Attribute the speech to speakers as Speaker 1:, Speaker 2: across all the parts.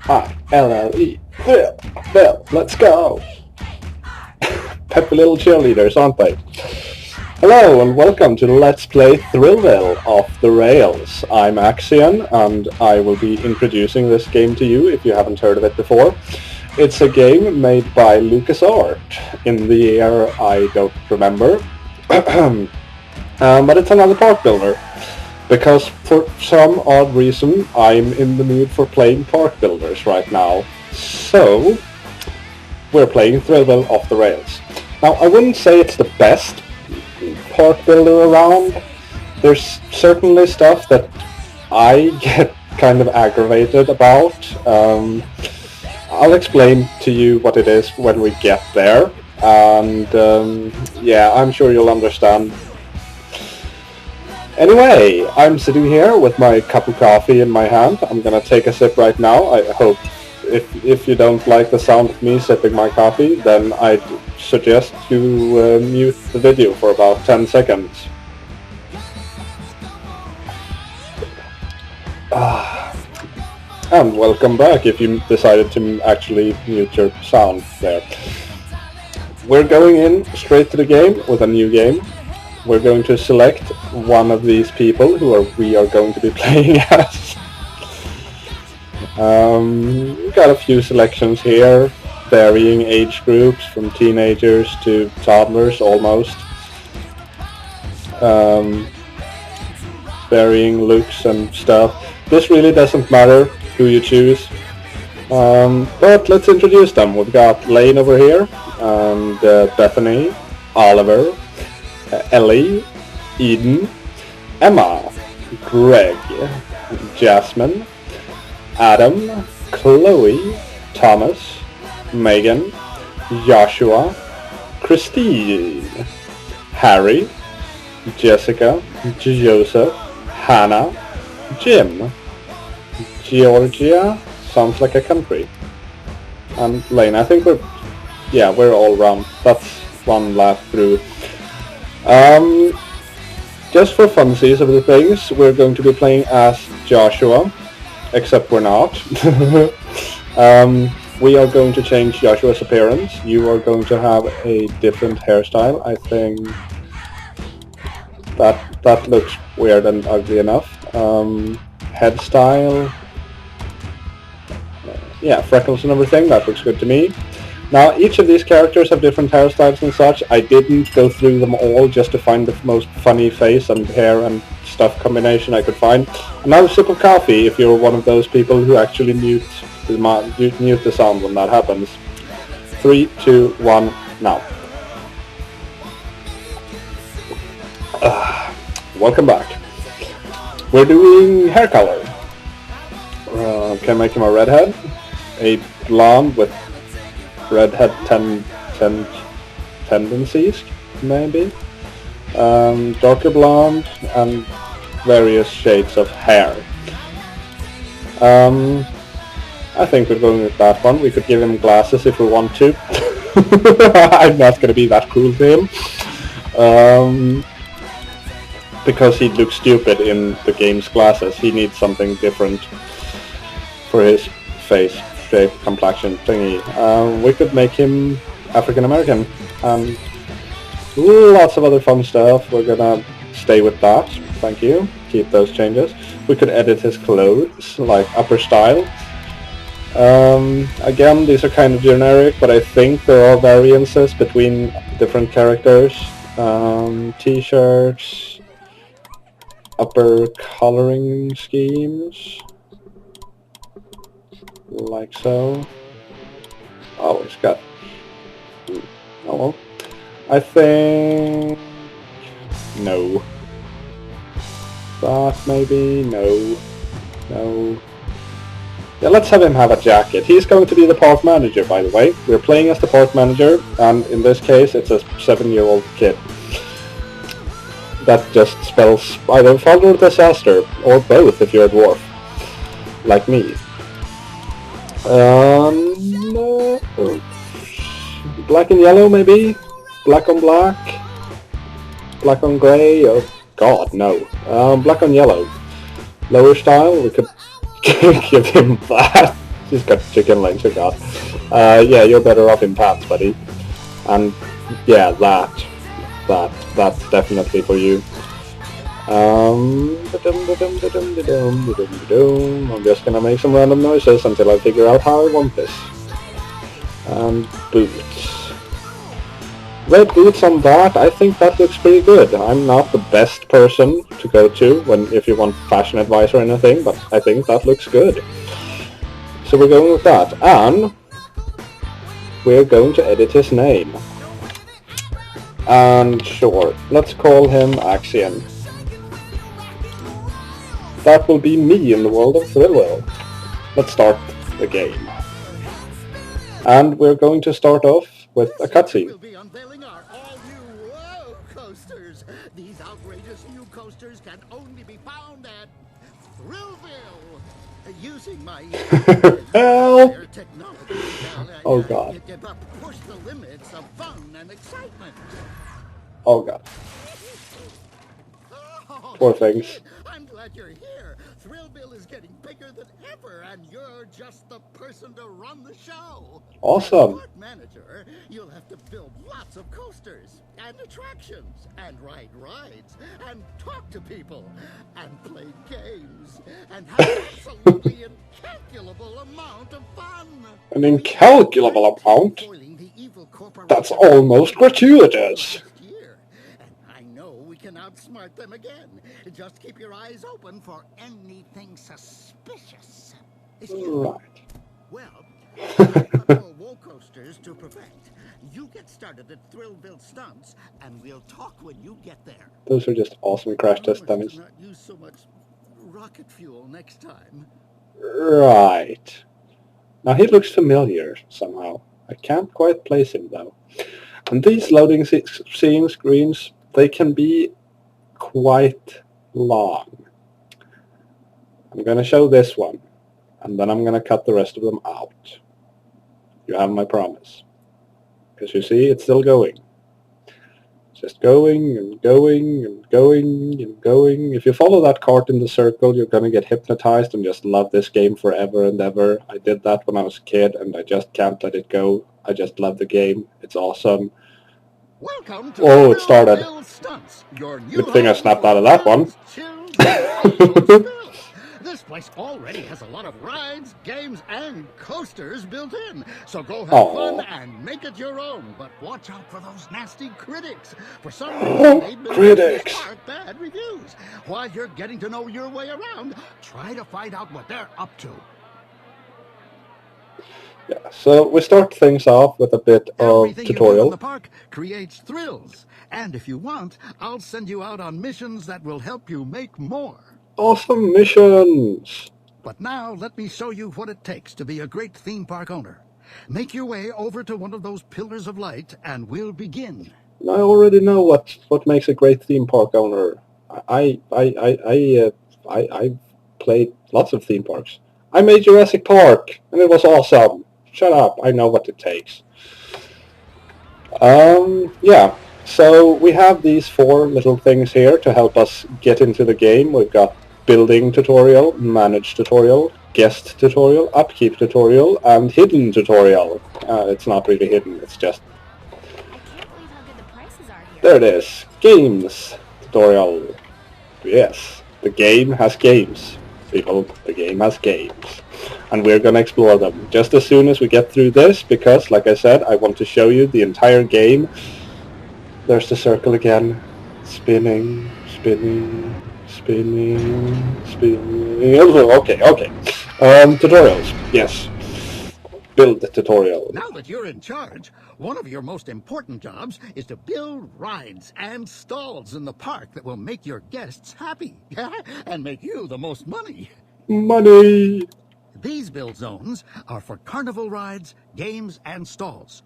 Speaker 1: Thrill, Thrill, let's go! Peppy little cheerleaders, aren't they? Hello and welcome to Let's Play Thrillville Off The Rails. I'm Acciyn and I will be introducing this game to you if you haven't heard of it before. It's a game made by LucasArts in the year I don't remember, but it's another park builder. Because for some odd reason I'm in the mood for playing park builders right now. So we're playing Thrillville Off The Rails. Now I wouldn't say it's the best park builder around. There's certainly stuff that I get kind of aggravated about. I'll explain to you what it is when we get there, and yeah, I'm sure you'll understand. Anyway, I'm sitting here with my cup of coffee in my hand. I'm gonna take a sip right now. I hope if you don't like the sound of me sipping my coffee, then I'd suggest you mute the video for about 10 seconds. And welcome back if you decided to actually mute your sound there. We're going in straight to the game with a new game. We're going to select one of these people we are going to be playing as. We've got a few selections here, varying age groups from teenagers to toddlers almost. Varying looks and stuff. This really doesn't matter who you choose. But let's introduce them. We've got Lane over here, and Bethany, Oliver, Ellie, Eden, Emma, Greg, Jasmine, Adam, Chloe, Thomas, Megan, Joshua, Christine, Harry, Jessica, Joseph, Hannah, Jim, Georgia, sounds like a country, and Lane. I think we're all round. That's one lap through. Just for funsies of the things, we're going to be playing as Joshua, except we're not. We are going to change Joshua's appearance. You are going to have a different hairstyle. I think that looks weird and ugly enough. Head style, yeah, freckles and everything, that looks good to me. Now, each of these characters have different hairstyles and such. I didn't go through them all just to find the most funny face and hair and stuff combination I could find. Another sip of coffee if you're one of those people who actually mute the sound when that happens. 3, 2, 1, now. Welcome back. We're doing hair color. Okay, make him a redhead. A blonde with redhead tendencies, maybe. Darker blonde and various shades of hair. I think we're going with that one. We could give him glasses if we want to. I'm not going to be that cruel to him. Because he'd look stupid in the game's glasses. He needs something different for his face shape, complexion thingy. We could make him African American. Lots of other fun stuff. We're gonna stay with that. Thank you. Keep those changes. We could edit his clothes, like upper style. Again, these are kind of generic, but I think there are variances between different characters. T-shirts, upper coloring schemes, like so. Oh, it's got... oh well. I think... no. That maybe? No. No. Yeah, let's have him have a jacket. He's going to be the park manager, by the way. We're playing as the park manager, and in this case it's a 7-year-old kid. That just spells either fun or disaster, or both if you're a dwarf, like me. No. Black and yellow, maybe? Black on black? Black on grey? Oh god, no. Black on yellow. Lower style, we could give him that. She's got chicken legs, oh god. Yeah, you're better off in pants, buddy. And yeah, that's definitely for you. I'm just gonna make some random noises until I figure out how I want this. And boots. Red boots on that, I think that looks pretty good. I'm not the best person to go to if you want fashion advice or anything, but I think that looks good. So we're going with that, and we're going to edit his name. And sure, let's call him Acciyn. That will be me in the world of Thrillville. Let's start the game. And we're going to start off with a cutscene.
Speaker 2: We'll be unveiling our all-new Whoa coasters. These outrageous new coasters can only be found at Thrillville. Using my
Speaker 1: Help!
Speaker 2: technology,
Speaker 1: Oh god.
Speaker 2: push the limits of fun and excitement.
Speaker 1: Oh god. Poor things.
Speaker 2: Kid, I'm glad you're here. Thrillville is getting bigger than ever, and you're just the person to run the show.
Speaker 1: Awesome.
Speaker 2: As park manager, you'll have to build lots of coasters and attractions and ride rides and talk to people and play games and have absolutely incalculable amount of fun.
Speaker 1: An incalculable amount? That's almost gratuitous.
Speaker 2: I know we can outsmart them again. Just keep your eyes open for anything suspicious.
Speaker 1: Right.
Speaker 2: Well, a couple of wall coasters to perfect. You get started at Thrillville Stunts, and we'll talk when you get there.
Speaker 1: Those are just awesome crash test dummies.
Speaker 2: Do not use so much rocket fuel next time.
Speaker 1: Right. Now he looks familiar somehow. I can't quite place him though. And these loading scene screens, they can be quite long. I'm going to show this one, and then I'm going to cut the rest of them out. You have my promise. Because you see, it's still going. Just going and going and going and going. If you follow that cart in the circle, you're going to get hypnotized and just love this game forever and ever. I did that when I was a kid, and I just can't let it go. I just love the game. It's awesome.
Speaker 2: Welcome to
Speaker 1: it started. Good thing I snapped out of that one.
Speaker 2: This place already has a lot of rides, games, and coasters built in. So go have fun and make it your own. But watch out for those nasty critics. For some reason, they've been giving this park bad reviews. While you're getting to know your way around, try to find out what they're up to.
Speaker 1: Yeah, so we start things off with a bit of
Speaker 2: Everything
Speaker 1: tutorial.
Speaker 2: You do in the park creates thrills. And if you want, I'll send you out on missions that will help you make more.
Speaker 1: Awesome missions!
Speaker 2: But now, let me show you what it takes to be a great theme park owner. Make your way over to one of those pillars of light, and we'll begin.
Speaker 1: I already know what makes a great theme park owner. I played lots of theme parks. I made Jurassic Park, and it was awesome. Shut up, I know what it takes. Yeah, so we have these 4 little things here to help us get into the game. We've got building tutorial, manage tutorial, guest tutorial, upkeep tutorial, and hidden tutorial. It's not really hidden, it's just...
Speaker 3: I can't believe how good the prices are here.
Speaker 1: There it is. Games tutorial. Yes, the game has games. People, the game has games. And we're going to explore them just as soon as we get through this, because, like I said, I want to show you the entire game. There's the circle again. Spinning, spinning, spinning, spinning. Okay. Tutorials. Yes. Build the tutorial.
Speaker 2: Now that you're in charge, one of your most important jobs is to build rides and stalls in the park that will make your guests happy and make you the most money.
Speaker 1: Money!
Speaker 2: These build zones are for carnival rides, games, and stalls.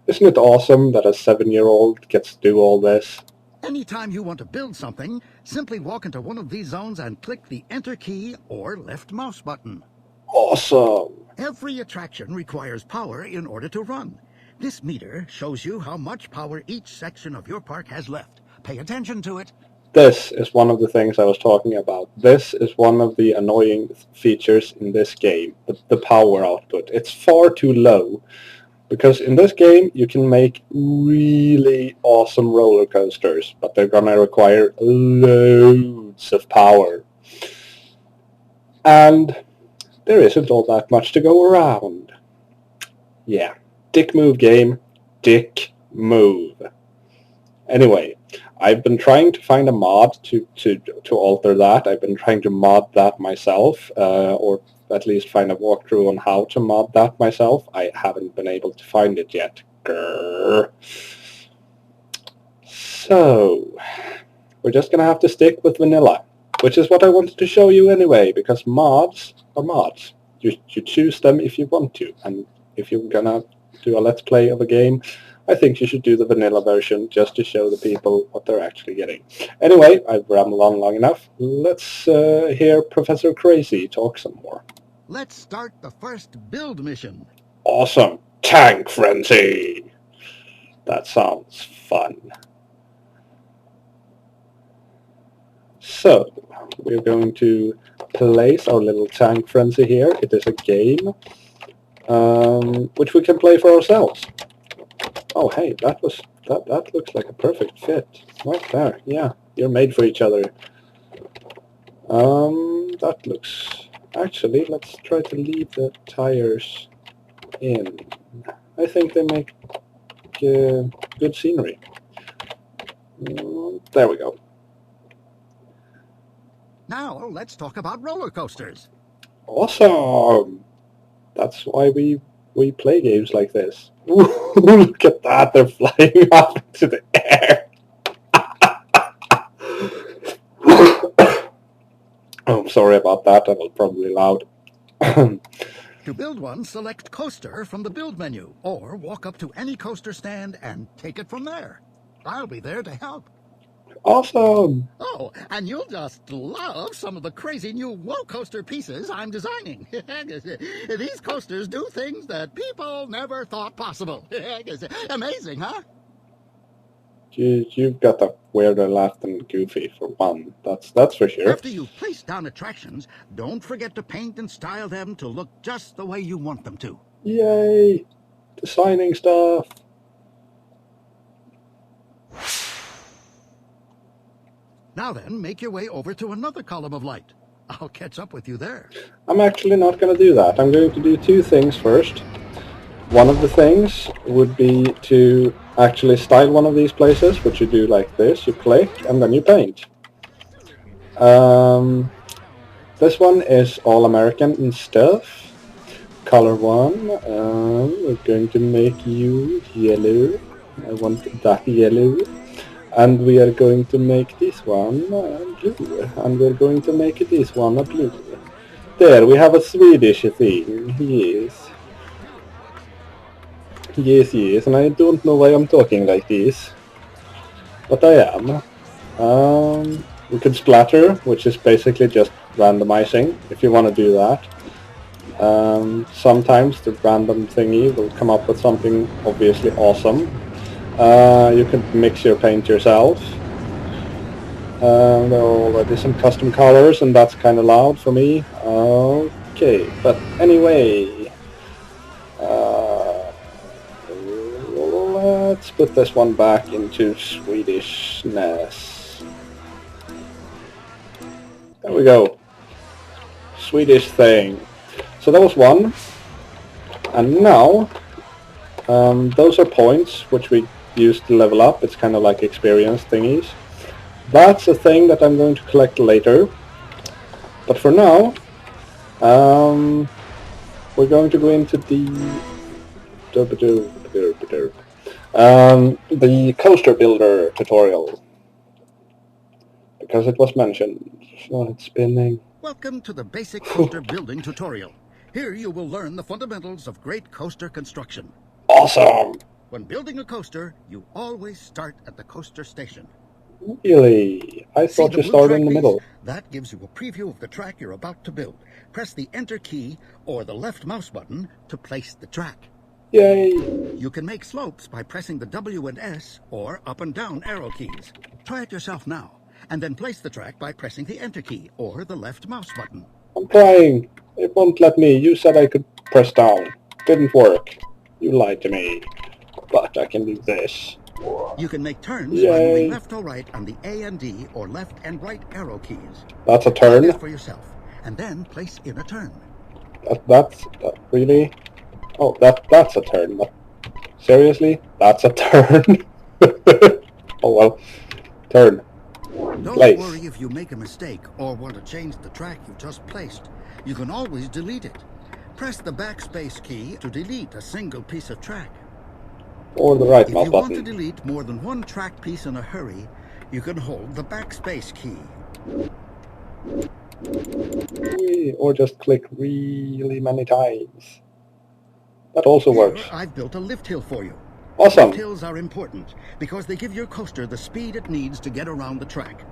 Speaker 1: Isn't it awesome that a 7-year-old gets to do all this?
Speaker 2: Anytime you want to build something, simply walk into one of these zones and click the Enter key or left mouse button.
Speaker 1: Awesome!
Speaker 2: Every attraction requires power in order to run. This meter shows you how much power each section of your park has left. Pay attention to it.
Speaker 1: this is one of the things I was talking about. This is one of the annoying features in this game, the power output. It's far too low, because in this game you can make really awesome roller coasters, but they're gonna require loads of power. And there isn't all that much to go around. Yeah, dick move game, dick move. Anyway, I've been trying to find a mod to alter that. I've been trying to mod that myself, or at least find a walkthrough on how to mod that myself. I haven't been able to find it yet. Grrr. So, we're just going to have to stick with vanilla, which is what I wanted to show you anyway, because mods are mods. You choose them if you want to, and if you're going to do a let's play of a game, I think you should do the vanilla version just to show the people what they're actually getting. Anyway, I've rambled on long enough. Let's hear Professor Crazy talk some more.
Speaker 2: Let's start the first build mission.
Speaker 1: Awesome! Tank Frenzy! That sounds fun. So, we're going to place our little Tank Frenzy here. It is a game which we can play for ourselves. Oh, hey, that looks like a perfect fit. Right there, yeah. You're made for each other. That looks... Actually, let's try to leave the tires in. I think they make good scenery. There we go.
Speaker 2: Now, let's talk about roller coasters.
Speaker 1: Awesome! That's why we play games like this. Look at that, they're flying up into the air. Oh, I'm sorry about that, that was probably loud.
Speaker 2: To build one, select Coaster from the Build menu, or walk up to any coaster stand and take it from there. I'll be there to help.
Speaker 1: Awesome!
Speaker 2: Oh, and you'll just love some of the crazy new wall coaster pieces I'm designing. These coasters do things that people never thought possible. Amazing, huh?
Speaker 1: You've got a weirder laugh than Goofy, for one. That's for sure.
Speaker 2: After you've placed down attractions, don't forget to paint and style them to look just the way you want them to.
Speaker 1: Yay! Designing stuff!
Speaker 2: Now then, make your way over to another column of light. I'll catch up with you there.
Speaker 1: I'm actually not going to do that. I'm going to do two things first. One of the things would be to actually style one of these places, which you do like this. You click, and then you paint. This one is all American and stuff. Color one, we're going to make you yellow. I want that yellow. And we are going to make this one blue. And we're going to make this one a blue. There, we have a Swedish thing. Yes. Yes, and I don't know why I'm talking like this. But I am. We could splatter, which is basically just randomizing, if you want to do that. Sometimes the random thingy will come up with something obviously awesome. You can mix your paint yourself. There are already some custom colors, and that's kind of loud for me. Okay, but anyway, let's put this one back into Swedishness. There we go. Swedish thing. So that was one. And now, those are points which we use to level up. It's kind of like experience thingies. That's a thing that I'm going to collect later. But for now, we're going to go into the coaster builder tutorial. Because it was mentioned. So it's spinning.
Speaker 2: Welcome to the basic coaster building tutorial. Here you will learn the fundamentals of great coaster construction.
Speaker 1: Awesome!
Speaker 2: When building a coaster, you always start at the coaster station.
Speaker 1: Really? I thought you started in the middle.
Speaker 2: That gives you a preview of the track you're about to build. Press the Enter key or the left mouse button to place the track.
Speaker 1: Yay!
Speaker 2: You can make slopes by pressing the W and S or up and down arrow keys. Try it yourself now. and then place the track by pressing the Enter key or the left mouse button.
Speaker 1: I'm trying. It won't let me. You said I could press down. Didn't work. You lied to me. But I can do this.
Speaker 2: You can make turns
Speaker 1: Yay.
Speaker 2: by moving left or right on the A and D or left and right arrow keys.
Speaker 1: That's a
Speaker 2: Try
Speaker 1: turn.
Speaker 2: this for yourself, and then place in a turn.
Speaker 1: That's really? Oh, that's a turn. Seriously? That's a turn? Oh well. Turn.
Speaker 2: Don't
Speaker 1: Place.
Speaker 2: worry if you make a mistake or want to change the track you just placed. You can always delete it. Press the backspace key to delete a single piece of track.
Speaker 1: Or the right
Speaker 2: If
Speaker 1: mouse
Speaker 2: you want to
Speaker 1: button.
Speaker 2: delete more than one track piece in a hurry, you can hold the backspace key.
Speaker 1: Or just click really many times. That also works.
Speaker 2: Here, I've built a lift hill for you.
Speaker 1: Awesome.
Speaker 2: Lift hills are important because they give your coaster the speed it needs to get around the track.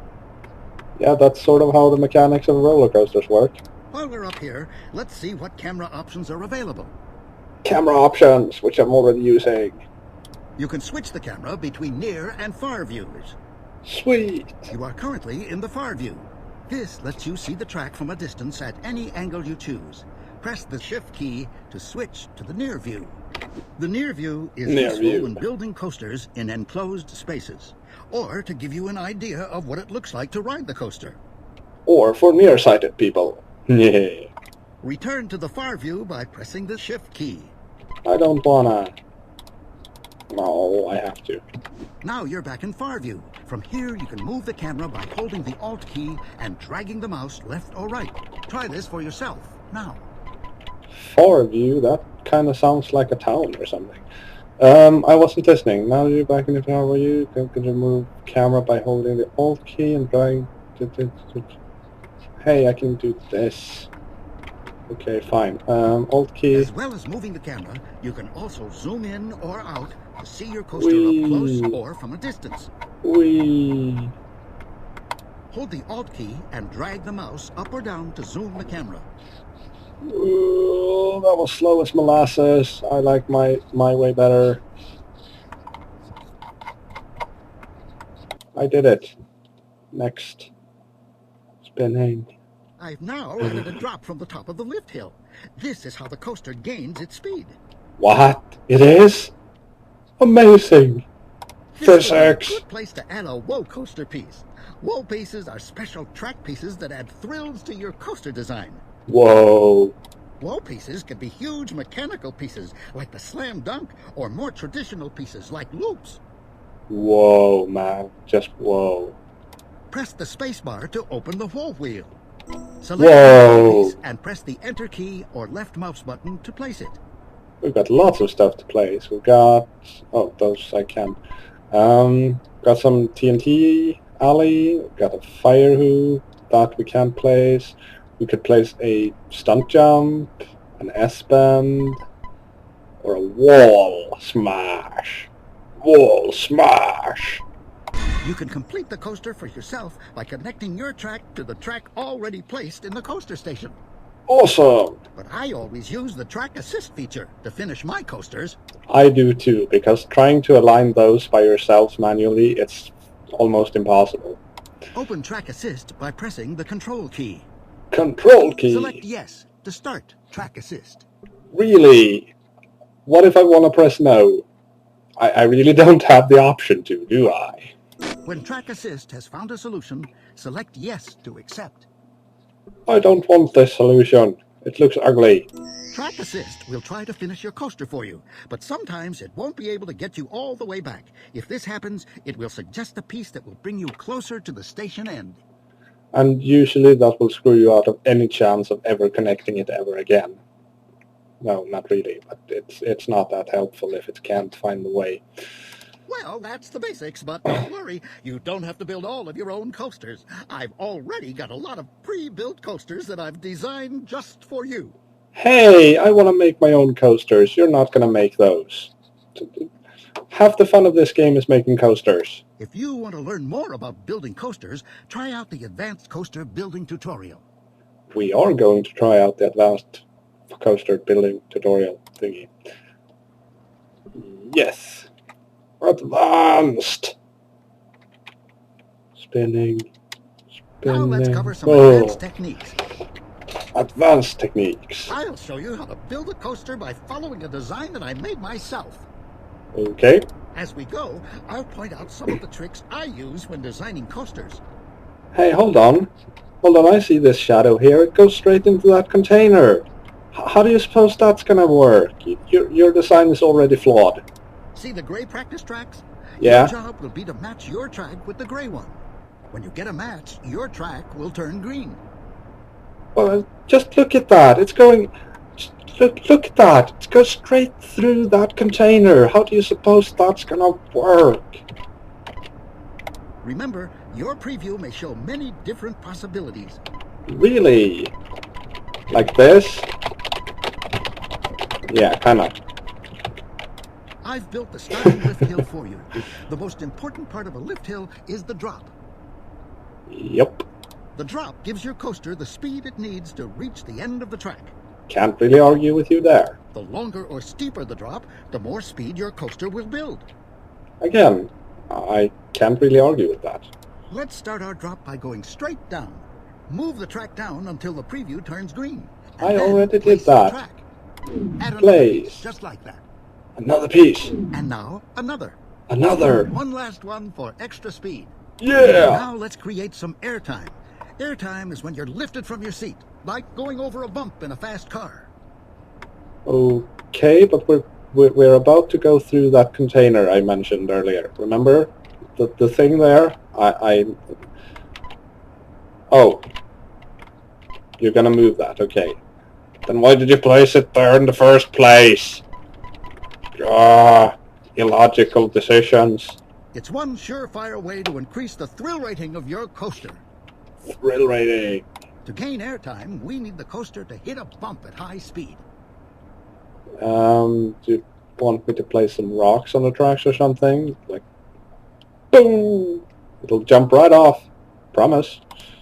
Speaker 1: Yeah, that's sort of how the mechanics of roller coasters work.
Speaker 2: While we're up here, let's see what camera options are available.
Speaker 1: Camera options, which I'm already using.
Speaker 2: You can switch the camera between near and far views.
Speaker 1: Sweet.
Speaker 2: You are currently in the far view. This lets you see the track from a distance at any angle you choose. Press the Shift key to switch to the near view. The near view is useful when building coasters in enclosed spaces, or to give you an idea of what it looks like to ride the coaster.
Speaker 1: Or for nearsighted people. Yeah.
Speaker 2: Return to the far view by pressing the Shift key.
Speaker 1: I don't wanna. No, I have to.
Speaker 2: Now you're back in far view. From here, you can move the camera by holding the Alt key and dragging the mouse left or right. Try this for yourself now.
Speaker 1: Far view, that kind of sounds like a town or something. I wasn't listening. Now you're back in the tower. You can remove camera by holding the Alt key and dragging. Hey, I can do this. Okay, fine. Alt key.
Speaker 2: As well as moving the camera, you can also zoom in or out to see your coaster up close or from a distance.
Speaker 1: Whee!
Speaker 2: Hold the Alt key and drag the mouse up or down to zoom the camera.
Speaker 1: Ooh, that was slow as molasses. I like my way better. I did it. Next. Spinning.
Speaker 2: I've now added a drop from the top of the lift hill. This is how the coaster gains its speed.
Speaker 1: What? It is? Amazing.
Speaker 2: This would be
Speaker 1: Physics.
Speaker 2: a good place to add a whoa coaster piece. Whoa pieces are special track pieces that add thrills to your coaster design.
Speaker 1: Whoa.
Speaker 2: Whoa pieces can be huge mechanical pieces like the slam dunk, or more traditional pieces like loops.
Speaker 1: Whoa, man. Just whoa.
Speaker 2: Press the spacebar to open the whoa wheel. Select
Speaker 1: Whoa.
Speaker 2: the piece and press the Enter key or left mouse button to place it.
Speaker 1: We've got lots of stuff to place. We've got... Oh, those I can. Got some TNT alley. We've got a fire hoop that we can place. We could place a stunt jump, an S-bend, or a wall smash. Wall smash.
Speaker 2: You can complete the coaster for yourself by connecting your track to the track already placed in the coaster station.
Speaker 1: Awesome.
Speaker 2: But I always use the track assist feature to finish my coasters.
Speaker 1: I do too, because trying to align those by yourselves manually, it's almost impossible.
Speaker 2: Open track assist by pressing the Control key.
Speaker 1: Control key.
Speaker 2: Select Yes to start track assist.
Speaker 1: Really? What if I want to press no? I really don't have the option to, do I?
Speaker 2: When track assist has found a solution, select Yes to accept.
Speaker 1: I don't want this solution. It looks ugly.
Speaker 2: Track assist will try to finish your coaster for you, but sometimes it won't be able to get you all the way back. If this happens, it will suggest a piece that will bring you closer to the station end.
Speaker 1: And usually that will screw you out of any chance of ever connecting it ever again. No, not really, but it's not that helpful if it can't find the way.
Speaker 2: Well, that's the basics, but don't worry, you don't have to build all of your own coasters. I've already got a lot of pre-built coasters that I've designed just for you.
Speaker 1: Hey, I want to make my own coasters. You're not going to make those. Half the fun of this game is making coasters.
Speaker 2: If you want to learn more about building coasters, try out the Advanced Coaster Building Tutorial.
Speaker 1: We are going to try out the Advanced Coaster Building Tutorial thingy. Yes. Advanced. Spinning.
Speaker 2: Now let's cover some
Speaker 1: Whoa.
Speaker 2: advanced techniques.
Speaker 1: Advanced techniques.
Speaker 2: I'll show you how to build a coaster by following a design that I made myself.
Speaker 1: Okay.
Speaker 2: As we go, I'll point out some of the tricks I use when designing coasters.
Speaker 1: Hey, hold on. Hold on, I see this shadow here. It goes straight into that container. How do you suppose that's gonna work? Your design is already flawed.
Speaker 2: See the gray practice tracks?
Speaker 1: Yeah.
Speaker 2: Your job will be to match your track with the gray one. When you get a match, your track will turn green.
Speaker 1: Well, just look at that. It's going... Look at that. It goes straight through that container. How do you suppose that's gonna work?
Speaker 2: Remember, your preview may show many different possibilities.
Speaker 1: Really? Like this? Yeah, kinda.
Speaker 2: I've built the starting lift hill for you. The most important part of a lift hill is the drop.
Speaker 1: Yep.
Speaker 2: The drop gives your coaster the speed it needs to reach the end of the track.
Speaker 1: Can't really argue with you there.
Speaker 2: The longer or steeper the drop, the more speed your coaster will build.
Speaker 1: Again, I can't really argue with that.
Speaker 2: Let's start our drop by going straight down. Move the track down until the preview turns green. And
Speaker 1: I
Speaker 2: then
Speaker 1: already
Speaker 2: place
Speaker 1: did
Speaker 2: the
Speaker 1: that.
Speaker 2: track. Add another
Speaker 1: Place.
Speaker 2: piece, just like that.
Speaker 1: Another piece.
Speaker 2: And now, another.
Speaker 1: Another.
Speaker 2: One last one for extra speed.
Speaker 1: Yeah.
Speaker 2: Now let's create some airtime. Airtime is when you're lifted from your seat, like going over a bump in a fast car.
Speaker 1: Okay, but we're about to go through that container I mentioned earlier. Remember the thing there? Oh, you're gonna move that. Okay. Then why did you place it there in the first place? Illogical decisions.
Speaker 2: It's one surefire way to increase the thrill rating of your coaster.
Speaker 1: Thrill rating.
Speaker 2: To gain airtime, we need the coaster to hit a bump at high speed.
Speaker 1: Do you want me to place some rocks on the tracks or something? Like, boom! It'll jump right off. Promise.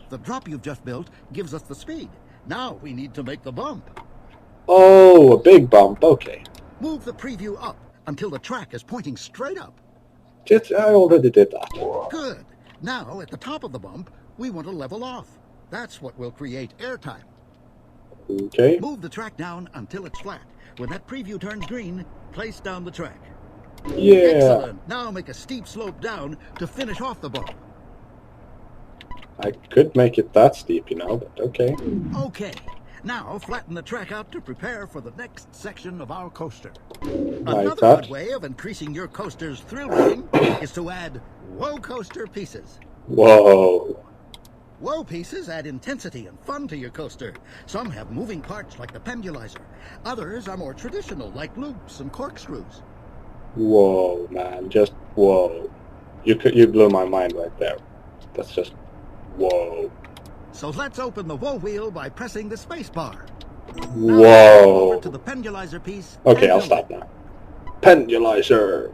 Speaker 2: The drop you've just built gives us the speed. Now we need to make the bump.
Speaker 1: Oh, a big bump. Okay.
Speaker 2: Move the preview up until the track is pointing straight up.
Speaker 1: I already did that.
Speaker 2: Good. Now, at the top of the bump, we want to level off. That's what will create airtime.
Speaker 1: Okay.
Speaker 2: Move the track down until it's flat. When that preview turns green, place down the track.
Speaker 1: Yeah.
Speaker 2: Excellent. Now make a steep slope down to finish off the bump.
Speaker 1: I could make it that steep, you know, but okay.
Speaker 2: Okay. Now flatten the track out to prepare for the next section of our coaster.
Speaker 1: Like
Speaker 2: Another
Speaker 1: that.
Speaker 2: good way of increasing your coaster's thrill rating is to add whoa coaster pieces.
Speaker 1: Whoa.
Speaker 2: Whoa pieces add intensity and fun to your coaster. Some have moving parts like the pendulizer. Others are more traditional like loops and corkscrews.
Speaker 1: Whoa, man. Just whoa. You blew my mind right there. That's just whoa.
Speaker 2: So let's open the whoa wheel by pressing the space bar.
Speaker 1: Whoa.
Speaker 2: Over to the pendulizer piece.
Speaker 1: Okay,
Speaker 2: and
Speaker 1: I'll
Speaker 2: build
Speaker 1: stop
Speaker 2: it.
Speaker 1: now. Pendulizer.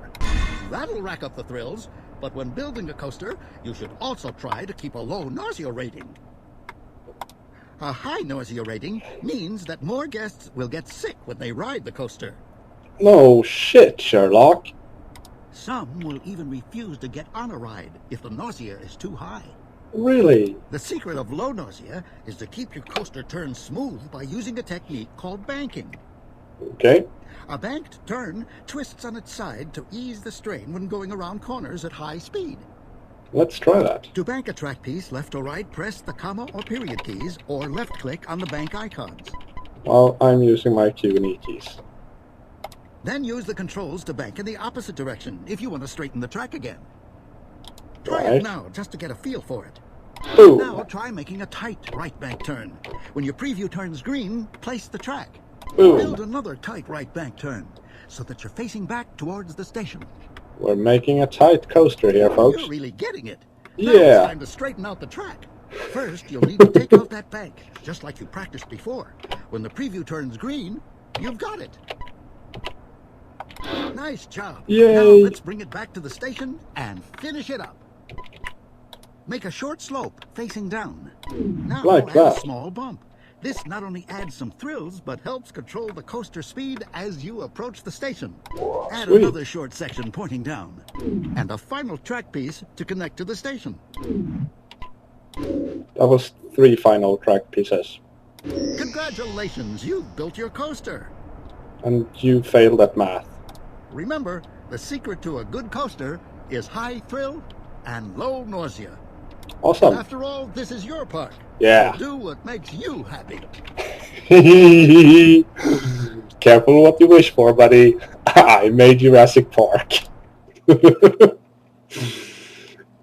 Speaker 2: That'll rack up the thrills, but when building a coaster, you should also try to keep a low nausea rating. A high nausea rating means that more guests will get sick when they ride the coaster.
Speaker 1: No shit, Sherlock.
Speaker 2: Some will even refuse to get on a ride if the nausea is too high.
Speaker 1: Really?
Speaker 2: The secret of low nausea is to keep your coaster turned smooth by using a technique called banking.
Speaker 1: Okay.
Speaker 2: A banked turn twists on its side to ease the strain when going around corners at high speed.
Speaker 1: Let's try that.
Speaker 2: To bank a track piece left or right, press the comma or period keys or left-click on the bank icons.
Speaker 1: Well, I'm using my Q and E keys.
Speaker 2: Then use the controls to bank in the opposite direction if you want to straighten the track again. Try
Speaker 1: Right.
Speaker 2: it now just to get a feel for it.
Speaker 1: Boom.
Speaker 2: Now try making a tight right bank turn. When your preview turns green, place the track.
Speaker 1: Boom.
Speaker 2: Build another tight right bank turn so that you're facing back towards the station.
Speaker 1: We're making a tight coaster here, folks.
Speaker 2: You're really getting it.
Speaker 1: Yeah.
Speaker 2: Now it's time to straighten out the track. First, you'll need to take out that bank, just like you practiced before. When the preview turns green, you've got it. Nice job.
Speaker 1: Yay.
Speaker 2: Now let's bring it back to the station and finish it up. Make a short slope facing down. Now
Speaker 1: Like
Speaker 2: add
Speaker 1: that.
Speaker 2: a small bump. This not only adds some thrills, but helps control the coaster speed as you approach the station. Add
Speaker 1: Sweet.
Speaker 2: another short section pointing down. And a final track piece to connect to the station.
Speaker 1: That was 3 final track pieces.
Speaker 2: Congratulations, you've built your coaster.
Speaker 1: And you failed at math.
Speaker 2: Remember, the secret to a good coaster is high thrill and low nausea.
Speaker 1: Awesome.
Speaker 2: After all, this is your park.
Speaker 1: Yeah.
Speaker 2: So do what makes you happy.
Speaker 1: Careful what you wish for, buddy. I made Jurassic Park.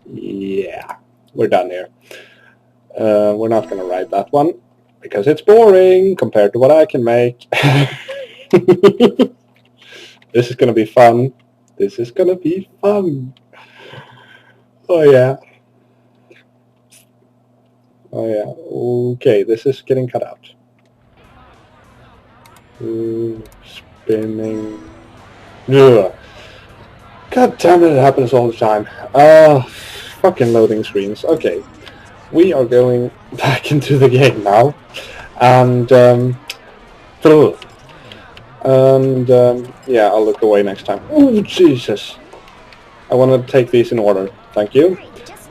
Speaker 1: Yeah, we're done here. We're not going to write that one because it's boring compared to what I can make. This is going to be fun. This is going to be fun. Oh yeah. Oh yeah. Okay, this is getting cut out. Spinning. Ugh. God damn it, it happens all the time. Fucking loading screens. Okay. We are going back into the game now. And, yeah, I'll look away next time. Oh, Jesus. I want to take these in order. Thank you.